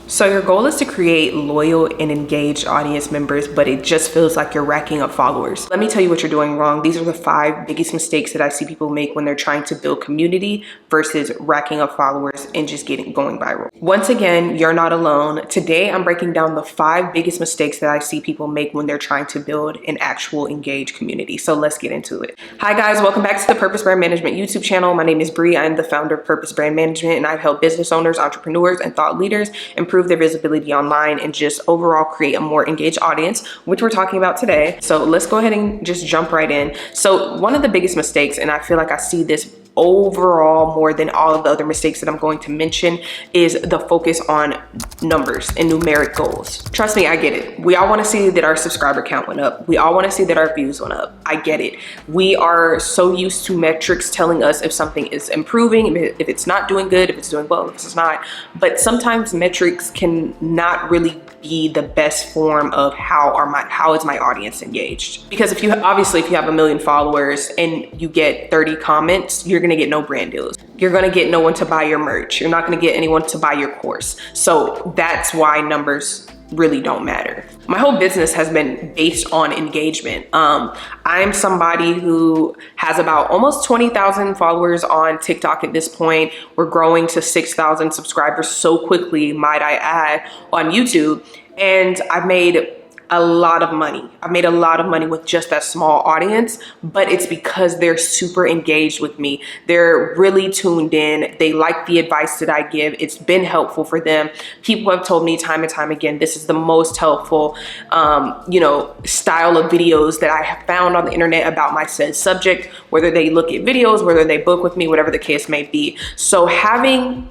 So your goal is to create loyal and engaged audience members, but it just feels like you're racking up followers. Let me tell you what you're doing wrong. These are the 5 biggest mistakes that I see people make when they're trying to build community versus racking up followers and just going viral. Once again, you're not alone. Today, I'm breaking down the 5 biggest mistakes that I see people make when they're trying to build an actual engaged community. So let's get into it. Hi guys, welcome back to the Purpose Brand Management YouTube channel. My name is Bree. I'm the founder of Purpose Brand Management, and I've helped business owners, entrepreneurs, and thought leaders improve their visibility online and just overall create a more engaged audience, which we're talking about today. So let's go ahead and just jump right in. So one of the biggest mistakes, and I feel like I see this overall more than all of the other mistakes that I'm going to mention, is the focus on numbers and numeric goals. Trust me, I get it. We all want to see that our subscriber count went up. We all want to see that our views went up. I get it. We are so used to metrics telling us if something is improving, if it's not doing good, if it's doing well, if it's not. But sometimes metrics can not really be the best form of how is my audience engaged. Because if you have a 1 million followers and you get 30 comments, you're gonna get no brand deals. You're gonna get no one to buy your merch. You're not gonna get anyone to buy your course. So that's why numbers really don't matter. My whole business has been based on engagement. I'm somebody who has about almost 20,000 followers on TikTok at this point. We're growing to 6,000 subscribers so quickly, might I add, on YouTube. And I've made a lot of money. I've made a lot of money with just that small audience, but it's because they're super engaged with me. They're really tuned in. They like the advice that I give. It's been helpful for them. People have told me time and time again, this is the most helpful, style of videos that I have found on the internet about my said subject, whether they look at videos, whether they book with me, whatever the case may be. So having,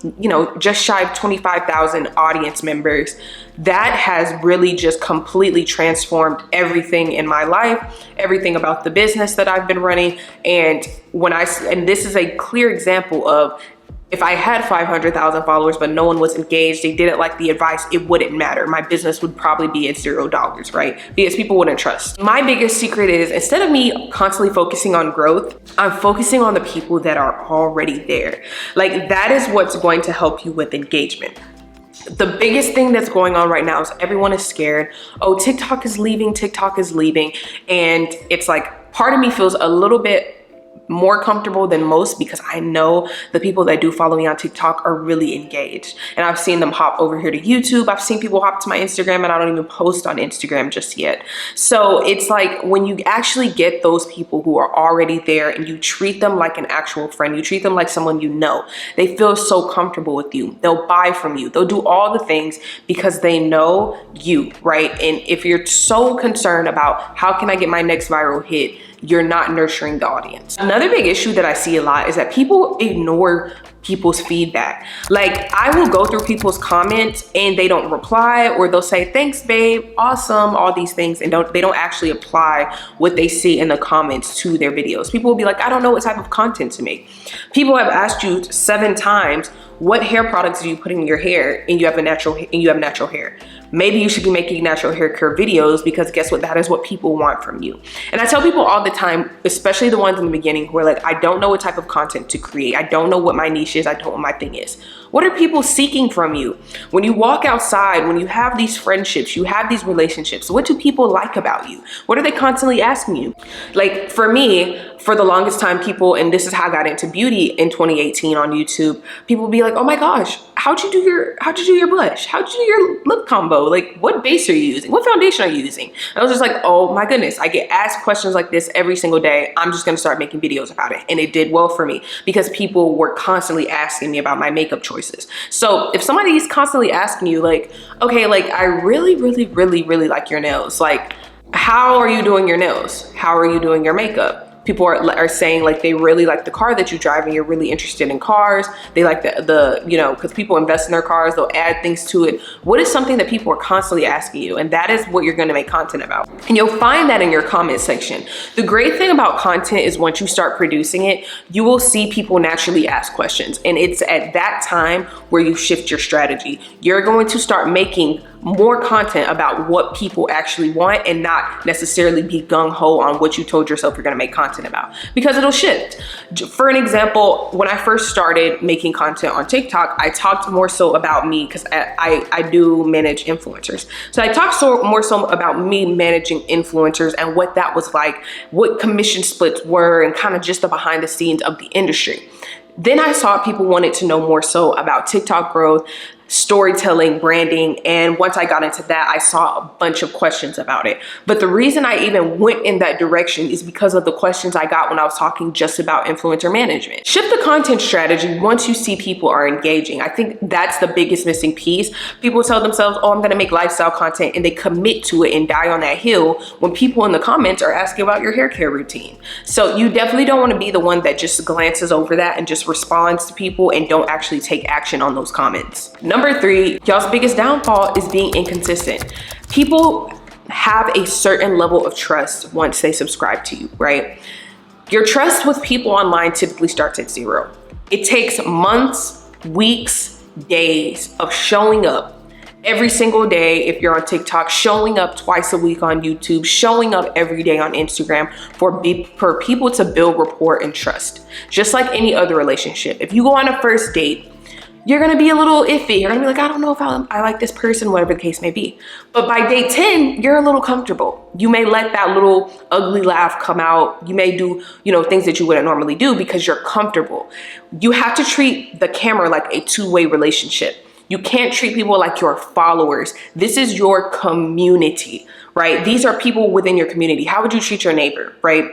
just shy of 25,000 audience members, that has really just completely transformed everything in my life, everything about the business that I've been running. And this is a clear example of, if I had 500,000 followers, but no one was engaged, they didn't like the advice, it wouldn't matter. My business would probably be at $0, right? Because people wouldn't trust. My biggest secret is, instead of me constantly focusing on growth, I'm focusing on the people that are already there. Like, that is what's going to help you with engagement. The biggest thing that's going on right now is everyone is scared. Oh, TikTok is leaving. And it's like, part of me feels a little bit more comfortable than most because I know the people that do follow me on TikTok are really engaged. And I've seen them hop over here to YouTube. I've seen people hop to my Instagram, and I don't even post on Instagram just yet. So it's like, when you actually get those people who are already there and you treat them like an actual friend, you treat them like someone you know, they feel so comfortable with you. They'll buy from you. They'll do all the things because they know you, right? And if you're so concerned about how can I get my next viral hit, you're not nurturing the audience. Another big issue that I see a lot is that people ignore people's feedback. Like, I will go through people's comments and they don't reply, or they'll say, thanks babe, awesome, all these things, and they don't actually apply what they see in the comments to their videos. People will be like, I don't know what type of content to make. People have asked you 7 times, what hair products do you put in your hair, and you have natural hair. Maybe you should be making natural hair care videos, because guess what? That is what people want from you. And I tell people all the time, especially the ones in the beginning who are like, I don't know what type of content to create. I don't know what my niche is. I don't know what my thing is. What are people seeking from you? When you walk outside, when you have these friendships, you have these relationships, what do people like about you? What are they constantly asking you? Like, for me, for the longest time, people, and this is how I got into beauty in 2018 on YouTube, people would be like, oh my gosh, how'd you do your blush? How'd you do your lip combo? Like, what base are you using? What foundation are you using? And I was just like, oh my goodness, I get asked questions like this every single day. I'm just gonna start making videos about it. And it did well for me because people were constantly asking me about my makeup choices. So if somebody's constantly asking you like, okay, like, I really like your nails. Like, how are you doing your nails? How are you doing your makeup? People are saying like they really like the car that you drive and you're really interested in cars. They like because people invest in their cars, they'll add things to it. What is something that people are constantly asking you? And that is what you're gonna make content about. And you'll find that in your comment section. The great thing about content is once you start producing it, you will see people naturally ask questions. And it's at that time where you shift your strategy. You're going to start making more content about what people actually want and not necessarily be gung-ho on what you told yourself you're gonna make content about, because it'll shift. For an example, when I first started making content on TikTok, I talked more so about me, because I do manage influencers. So I talked more so about me managing influencers and what that was like, what commission splits were, and kind of just the behind the scenes of the industry. Then I saw people wanted to know more so about TikTok growth, storytelling, branding, and once I got into that, I saw a bunch of questions about it. But the reason I even went in that direction is because of the questions I got when I was talking just about influencer management. Shift the content strategy once you see people are engaging. I think that's the biggest missing piece. People tell themselves, oh, I'm gonna make lifestyle content, and they commit to it and die on that hill when people in the comments are asking about your hair care routine. So you definitely don't wanna be the one that just glances over that and just responds to people and don't actually take action on those comments. Number 3, y'all's biggest downfall is being inconsistent. People have a certain level of trust once they subscribe to you, right? Your trust with people online typically starts at 0. It takes months, weeks, days of showing up every single day if you're on TikTok, showing up twice a week on YouTube, showing up every day on Instagram for people to build rapport and trust. Just like any other relationship. If you go on a first date, you're gonna be a little iffy. You're gonna be like, I don't know if I like this person, whatever the case may be. But by day 10, you're a little comfortable. You may let that little ugly laugh come out. You may do, things that you wouldn't normally do because you're comfortable. You have to treat the camera like a two-way relationship. You can't treat people like your followers. This is your community, right? These are people within your community. How would you treat your neighbor, right?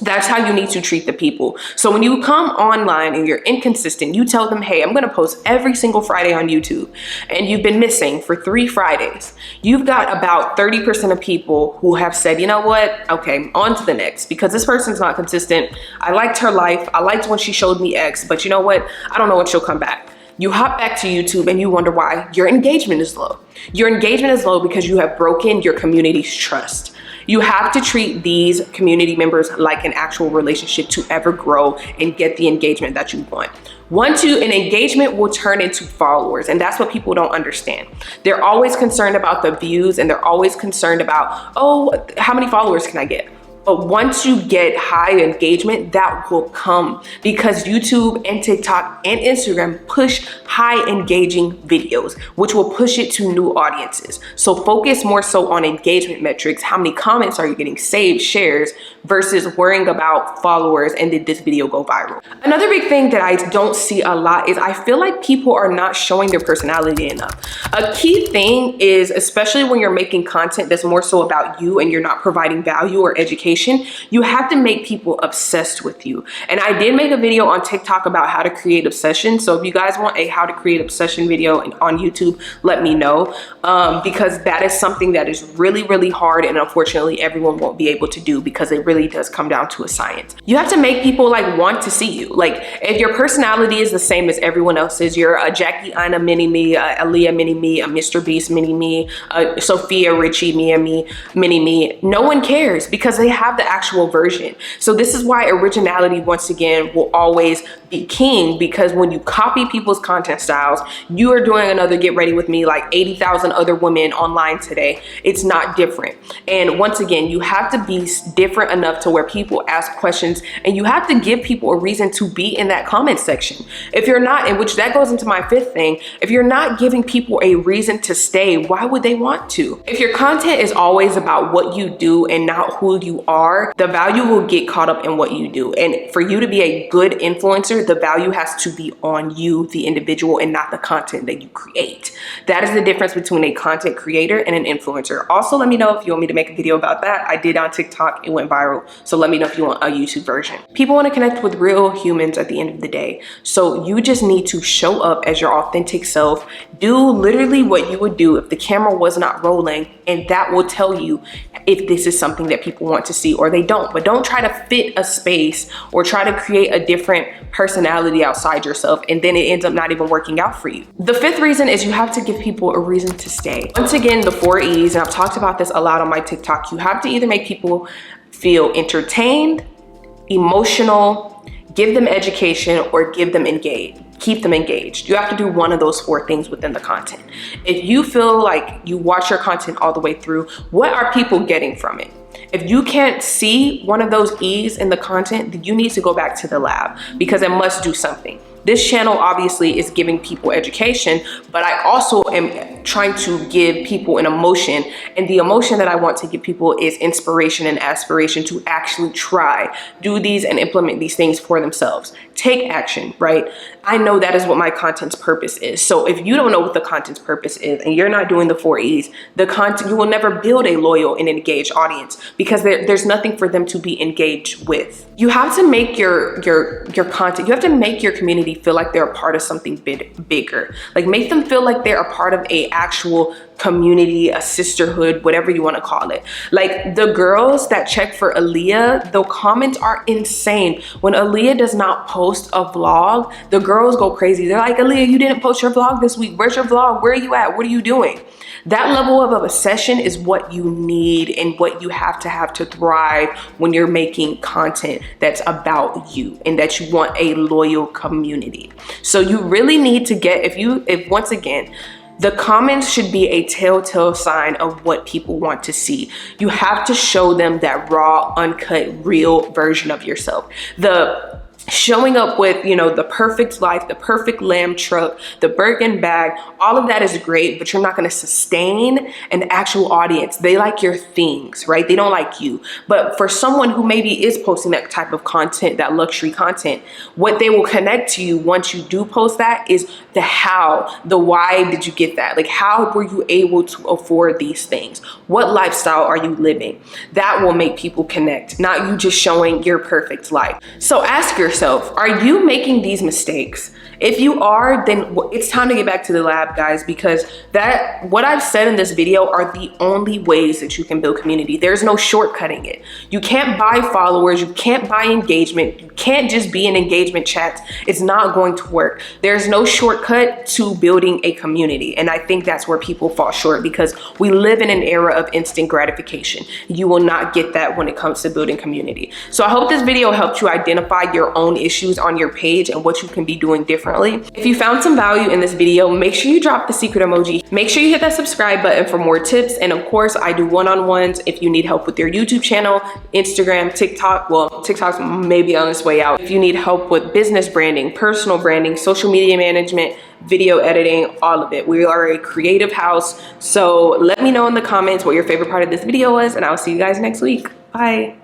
That's how you need to treat the people. So when you come online and you're inconsistent, you tell them, hey, I'm gonna post every single Friday on YouTube, and you've been missing for 3 Fridays. You've got about 30% of people who have said, you know what, okay, on to the next, because this person's not consistent. I liked her life. I liked when she showed me X, but you know what? I don't know when she'll come back. You hop back to YouTube and you wonder why your engagement is low. Your engagement is low because you have broken your community's trust. You have to treat these community members like an actual relationship to ever grow and get the engagement that you want. An engagement will turn into followers, and that's what people don't understand. They're always concerned about the views, and they're always concerned about, oh, how many followers can I get? But once you get high engagement, that will come because YouTube and TikTok and Instagram push high engaging videos, which will push it to new audiences. So focus more so on engagement metrics. How many comments are you getting, saved, shares, versus worrying about followers and did this video go viral? Another big thing that I don't see a lot is I feel like people are not showing their personality enough. A key thing is, especially when you're making content that's more so about you and you're not providing value or education, you have to make people obsessed with you. And I did make a video on TikTok about how to create obsession. So if you guys want a how to create obsession video on YouTube, let me know, because that is something that is really, really hard. And unfortunately, everyone won't be able to do because it really does come down to a science. You have to make people want to see you. Like if your personality is the same as everyone else's, you're a Jackie Aina mini me, a Aaliyah mini me, a Mr. Beast mini me, a Sophia Richie mini me, no one cares because they have the actual version. So this is why originality, once again, will always be king, because when you copy people's content styles, you are doing another get ready with me like 80,000 other women online today. It's not different. And once again, you have to be different enough to where people ask questions, and you have to give people a reason to be in that comment section. If you're not, and which that goes into my 5th thing, if you're not giving people a reason to stay, why would they want to? If your content is always about what you do and not who you are, the value will get caught up in what you do. And for you to be a good influencer, the value has to be on you, the individual, and not the content that you create. That is the difference between a content creator and an influencer. Also, let me know if you want me to make a video about that. I did on TikTok, it went viral. So let me know if you want a YouTube version. People want to connect with real humans at the end of the day. So you just need to show up as your authentic self. Do literally what you would do if the camera was not rolling, and that will tell you if this is something that people want to see or they don't. But don't try to fit a space or try to create a different personality outside yourself, and then it ends up not even working out for you. The 5th reason is you have to give people a reason to stay. Once again, the 4 E's, and I've talked about this a lot on my TikTok. You have to either make people feel entertained, emotional, give them education, or give them engaged. keep them engaged. You have to do one of those 4 things within the content. If you feel like you watch your content all the way through, what are people getting from it? If you can't see one of those E's in the content, then you need to go back to the lab, because it must do something. This channel obviously is giving people education, but I also am trying to give people an emotion. And the emotion that I want to give people is inspiration and aspiration to actually try, do these and implement these things for themselves. Take action, right? I know that is what my content's purpose is. So if you don't know what the content's purpose is and you're not doing the 4 E's, the content, you will never build a loyal and engaged audience, because there's nothing for them to be engaged with. You have to make your content, you have to make your community feel like they're a part of something bigger. Like, make them feel like they're a part of a actual community, a sisterhood, whatever you want to call it. Like, the girls that check for Aaliyah, the comments are insane. When Aaliyah does not post a vlog, the girls go crazy. They're like, Aaliyah, you didn't post your vlog this week. Where's your vlog? Where are you at? What are you doing? That level of obsession is what you need and what you have to thrive when you're making content that's about you and that you want a loyal community. So you really need to get, if once again, the comments should be a telltale sign of what people want to see. You have to show them that raw, uncut, real version of yourself. The showing up with, you know, the perfect life, the perfect lamb truck, the Birkin bag, all of that is great, but you're not going to sustain an actual audience. They like your things, right? They don't like you. But for someone who maybe is posting that type of content, that luxury content, what they will connect to you once you do post that is the how, the why did you get that? Like, how were you able to afford these things? What lifestyle are you living? That will make people connect, not you just showing your perfect life. So ask yourself, are you making these mistakes? If you are, then it's time to get back to the lab, guys, because what I've said in this video are the only ways that you can build community. There's no shortcutting it. You can't buy followers. You can't buy engagement. You can't just be in engagement chats. It's not going to work. There's no shortcut to building a community. And I think that's where people fall short, because we live in an era of instant gratification. You will not get that when it comes to building community. So I hope this video helped you identify your own issues on your page and what you can be doing differently. If you found some value in this video, make sure you drop the secret emoji. Make sure you hit that subscribe button for more tips. And of course, I do one-on-ones if you need help with your YouTube channel, Instagram, TikTok. Well, TikTok's maybe on its way out. If you need help with business branding, personal branding, social media management, video editing, all of it. We are a creative house. So let me know in the comments what your favorite part of this video was, and I'll see you guys next week. Bye.